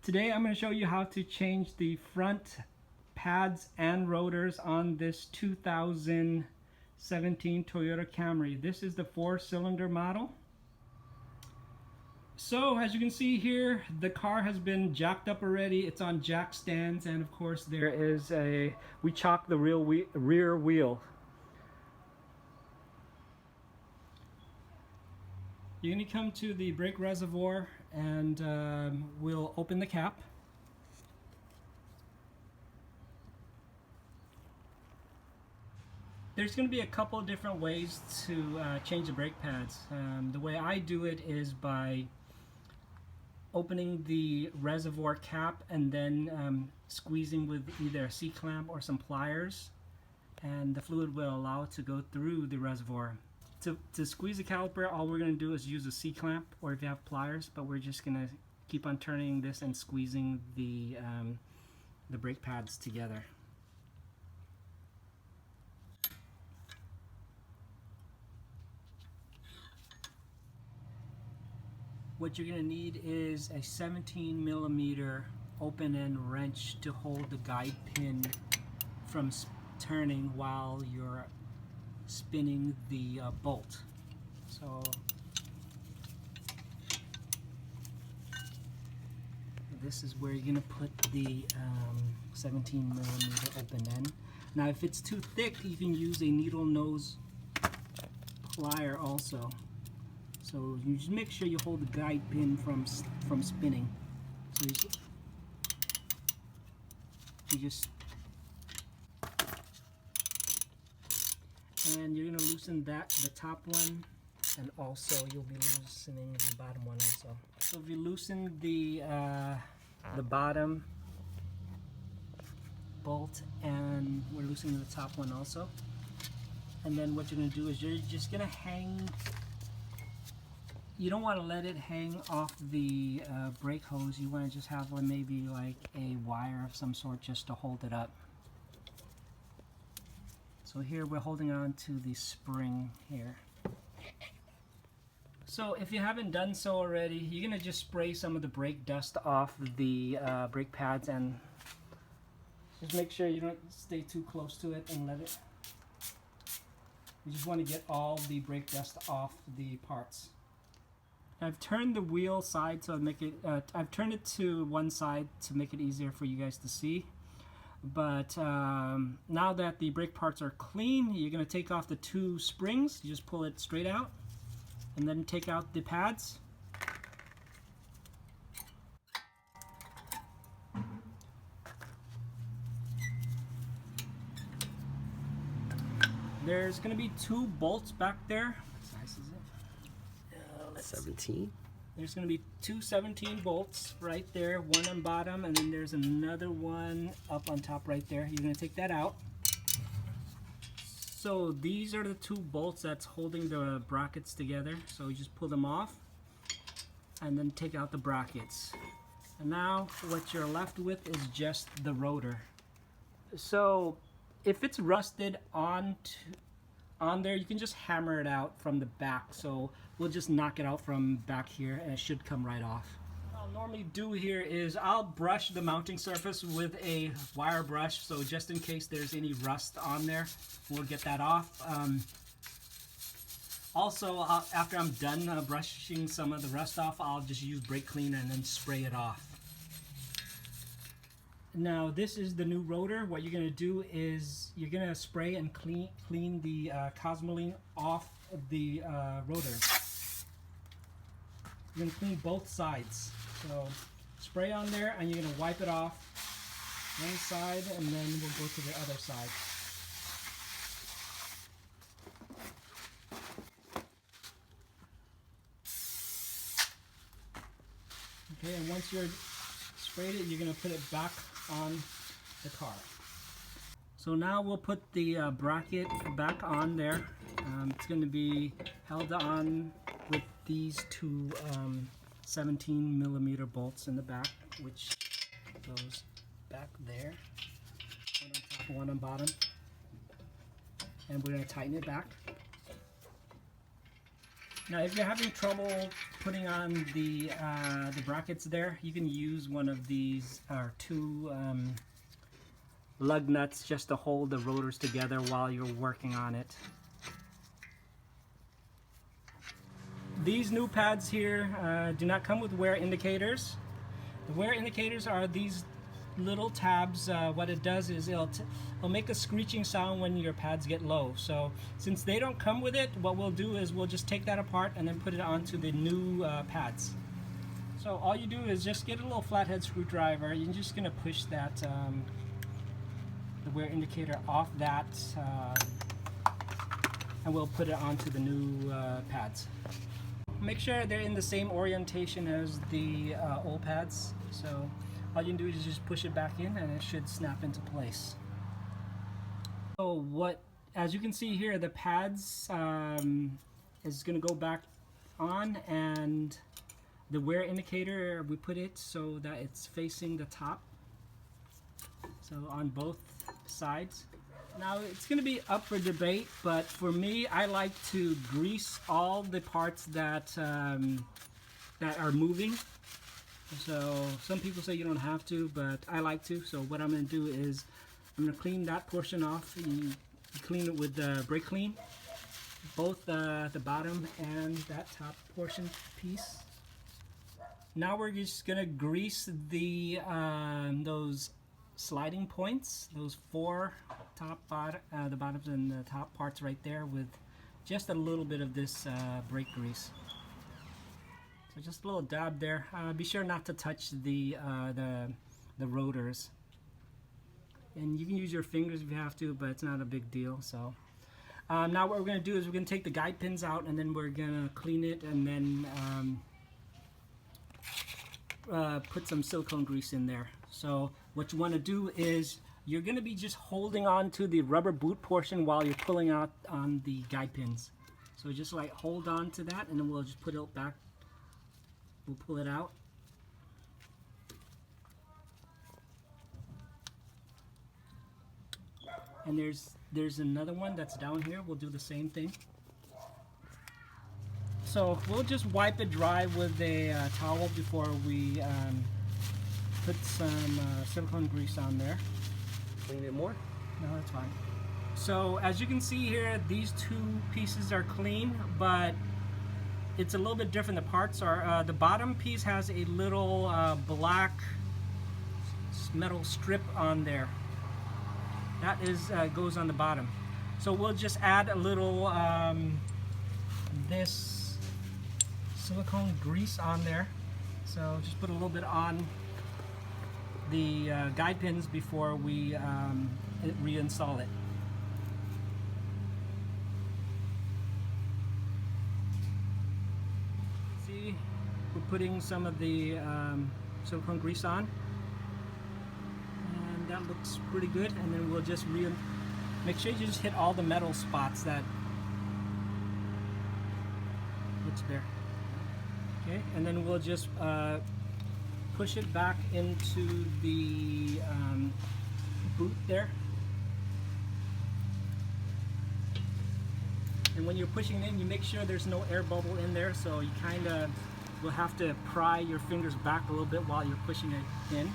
Today I'm going to show you how to change the front pads and rotors on this 2017 Toyota Camry. This is the 4-cylinder model. So as you can see here, the car has been jacked up already. It's on jack stands, and of course there is we chocked the rear wheel. You're going to come to the brake reservoir and we'll open the cap. There's going to be a couple of different ways to change the brake pads. The way I do it is by opening the reservoir cap and then squeezing with either a C-clamp or some pliers, and the fluid will allow it to go through the reservoir. To squeeze the caliper, all we're going to do is use a C-clamp, or if you have pliers, but we're just going to keep on turning this and squeezing the brake pads together. What you're going to need is a 17mm open-end wrench to hold the guide pin from turning while you're spinning the bolt. So this is where you're going to put the 17mm open end. Now if it's too thick, you can use a needle nose plier also. So you just make sure you hold the guide pin from spinning. So you just and you're going to loosen the top one, and also you'll be loosening the bottom one also. So if you loosen the bottom bolt, and we're loosening the top one also, and then what you're going to do is you're just going to hang. You don't want to let it hang off the brake hose. You want to just have maybe like a wire of some sort just to hold it up. So here we're holding on to the spring here. So if you haven't done so already, you're going to just spray some of the brake dust off the brake pads, and just make sure you don't stay too close to it and let it. You just want to get all the brake dust off the parts. I've turned the wheel side to make it, I've turned it to one side to make it easier for you guys to see. But now that the brake parts are clean, you're going to take off the two springs. You just pull it straight out and then take out the pads. There's going to be two bolts back there. What size is it? 17. There's going to be two 17 bolts right there, one on bottom, and then there's another one up on top right there. You're going to take that out. So these are the two bolts that's holding the brackets together. So you just pull them off and then take out the brackets. And now what you're left with is just the rotor. So if it's rusted on there, you can just hammer it out from the back. So we'll just knock it out from back here and it should come right off. What I'll normally do here is I'll brush the mounting surface with a wire brush, so just in case there's any rust on there, we'll get that off. Also, after I'm done brushing some of the rust off, I'll just use brake cleaner and then spray it off. Now this is the new rotor. What you're going to do is you're going to spray and clean the cosmoline off the rotor. You're going to clean both sides. So spray on there and you're going to wipe it off one side, and then we'll go to the other side. Okay, and once you're sprayed it, you're going to put it back on the car. So now we'll put the bracket back on there. It's going to be held on with these two 17mm bolts in the back, which goes back there, one on top, one on bottom, and we're going to tighten it back. Now, if you're having trouble putting on the brackets there, you can use one of these or two lug nuts just to hold the rotors together while you're working on it. These new pads here do not come with wear indicators. The wear indicators are these little tabs. What it does is it'll make a screeching sound when your pads get low. So since they don't come with it, what we'll do is we'll just take that apart and then put it onto the new pads. So all you do is just get a little flathead screwdriver. You're just going to push that the wear indicator off that and we'll put it onto the new pads. Make sure they're in the same orientation as the old pads. So all you can do is just push it back in and it should snap into place. So as you can see here, the pads is going to go back on, and the wear indicator, we put it so that it's facing the top. So on both sides. Now it's going to be up for debate, but for me, I like to grease all the parts that that are moving. So some people say you don't have to, but I like to. So what I'm going to do is I'm going to clean that portion off. You clean it with the brake clean, both the bottom and that top portion piece. Now we're just going to grease the those sliding points, those four the bottoms and the top parts right there, with just a little bit of this brake grease. So just a little dab there. Be sure not to touch the rotors, and you can use your fingers if you have to, but it's not a big deal. So now what we're going to do is we're going to take the guide pins out, and then we're going to clean it, and then put some silicone grease in there. So what you want to do is you're going to be just holding on to the rubber boot portion while you're pulling out on the guide pins. So just like hold on to that, and then we'll just put it back. We'll pull it out. And there's another one that's down here. We'll do the same thing. So we'll just wipe it dry with a towel before we put some silicone grease on there. Clean it more? No, that's fine. So as you can see here, these two pieces are clean, but it's a little bit different. The parts are, the bottom piece has a little black metal strip on there. That is goes on the bottom. So we'll just add a little this silicone grease on there. So just put a little bit on the guide pins before we reinstall it. See, we're putting some of the silicone grease on, and that looks pretty good. And then we'll just make sure you just hit all the metal spots that looks there. Okay, and then we'll just push it back into the boot there. And when you're pushing it in, you make sure there's no air bubble in there, so you kind of will have to pry your fingers back a little bit while you're pushing it in.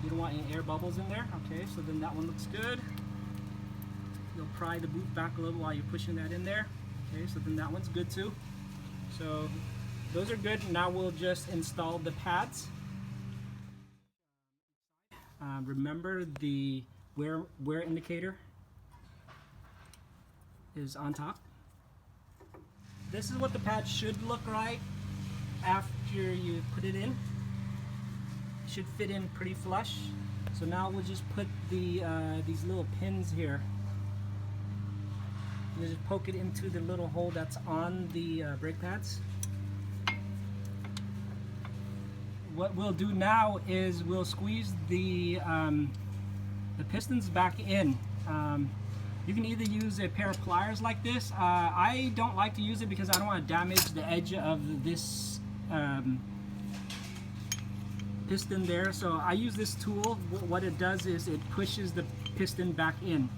You don't want any air bubbles in there. Okay, so then that one looks good. You'll pry the boot back a little while you're pushing that in there. Okay, so then that one's good too. So those are good. Now we'll just install the pads. Remember, the wear indicator is on top. This is what the pad should look like after you put it in. It should fit in pretty flush. So now we'll just put the these little pins here. You just poke it into the little hole that's on the brake pads. What we'll do now is we'll squeeze the pistons back in. You can either use a pair of pliers like this. I don't like to use it because I don't want to damage the edge of this piston there. So I use this tool. What it does is it pushes the piston back in.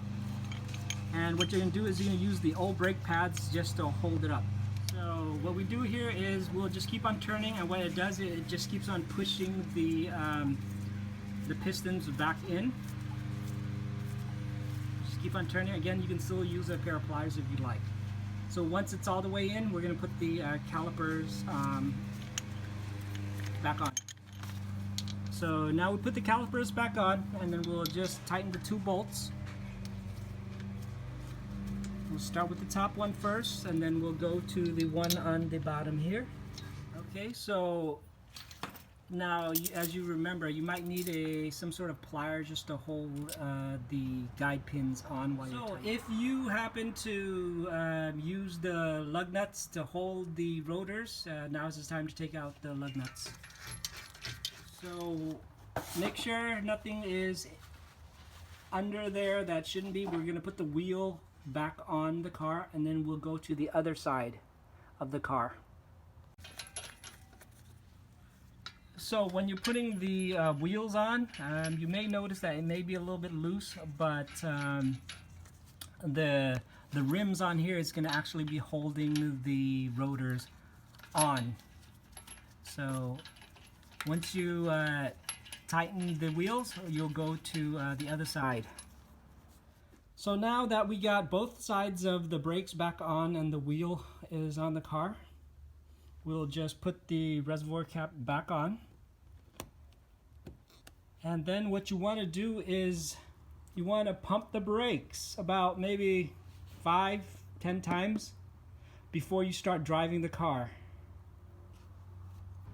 And what you're going to do is you're going to use the old brake pads just to hold it up. So what we do here is we'll just keep on turning, and what it does is it just keeps on pushing the pistons back in. Just keep on turning. Again, you can still use a pair of pliers if you like. So once it's all the way in, we're going to put the calipers back on. So now we put the calipers back on, and then we'll just tighten the 2 bolts. We'll start with the top one first, and then we'll go to the one on the bottom here. Okay, so now as you remember, you might need some sort of plier just to hold the guide pins on while you're tightening. So if you happen to use the lug nuts to hold the rotors, now is the time to take out the lug nuts. So make sure nothing is under there that shouldn't be. We're going to put the wheel back on the car, and then we'll go to the other side of the car. So when you're putting the wheels on, you may notice that it may be a little bit loose, but the rims on here is going to actually be holding the rotors on. So once you tighten the wheels, you'll go to the other side. So now that we got both sides of the brakes back on and the wheel is on the car, we'll just put the reservoir cap back on. And then what you want to do is you want to pump the brakes about maybe 5-10 times before you start driving the car.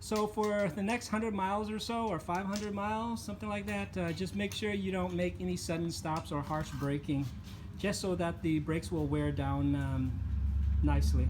So for the next 100 miles or so, or 500 miles, something like that, just make sure you don't make any sudden stops or harsh braking, just so that the brakes will wear down nicely.